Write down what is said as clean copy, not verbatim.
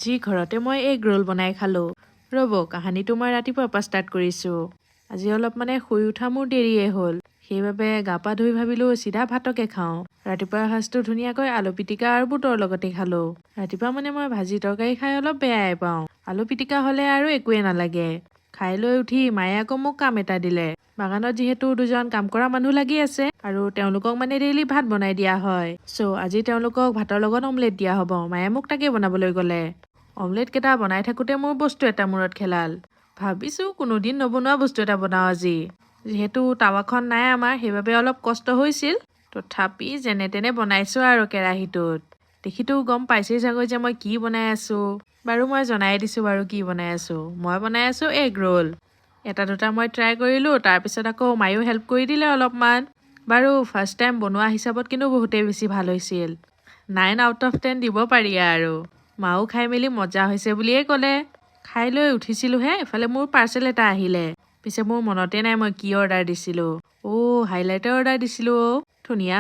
আজি ঘৰতে মই এগ ৰোল বনাই খালোঁ। ৰ'ব কাহানীটো মই ৰাতিপুৱাৰ পৰা ষ্টাৰ্ট কৰিছোঁ। আজি অলপ শুই উঠা মোৰ দেৰিয়ে হ'ল। সেইবাবে গা পা ধুই ভাবিলোঁ চিধা ভাতকে খাওঁ। ৰাতিপুৱাৰ সাজটো ধুনীয়াকৈ আলু পিটিকা আৰু বুটৰ লগতে খালোঁ। ৰাতিপুৱা মই ভাজি তৰকাৰী খাই অলপ বেয়াই পাওঁ। আলু পিটিকা হ'লে আৰু একোৱে নালাগে। খাই লৈ উঠি মায়ে আকৌ মোক কাম এটা দিলে। বাগানত যিহেতু দুজন কাম কৰা মানুহ লাগি আছে আৰু তেওঁলোকক ডেইলি ভাত বনাই দিয়া হয়। আজি তেওঁলোকক ভাতৰ লগত অমলেট দিয়া হ'ব। মায়ে মোক তাকে বনাবলৈ ক'লে। অমলেট কেইটা বনাই থাকোঁতে মোৰ বস্তু এটা মূৰত খেলাল। ভাবিছোঁ কোনোদিন নবনোৱা বস্তু এটা বনাওঁ আজি। যিহেতু টাৱাখন নাই আমাৰ, সেইবাবে অলপ কষ্ট হৈছিল। তথাপি যেনে তেনে বনাইছোঁ আৰু কেৰাহীটোত। দেখিতো গম পাইছেই চাগৈ যে মই কি বনাই আছোঁ। বাৰু মই জনাই দিছোঁ বাৰু কি বনাই আছোঁ। মই বনাই আছোঁ এগ ৰোল। এটা দুটা মই ট্ৰাই কৰিলোঁ, তাৰপিছত আকৌ মায়েও হেল্প কৰি দিলে অলপমান। বাৰু ফাৰ্ষ্ট টাইম বনোৱা হিচাপত কিন্তু বহুতেই বেছি ভাল হৈছিল। 9 out of 10 দিব পাৰি আৰু। মাও খাই মেলি মজা হৈছে বুলিয়েই ক'লে। খাই লৈ উঠিছিলোঁহে, এফালে মোৰ পাৰ্চেল এটা আহিলে। পিছে মোৰ মনতে নাই মই কি অৰ্ডাৰ দিছিলোঁ। হাইলাইটাৰ অৰ্ডাৰ দিছিলোঁ। ধুনীয়া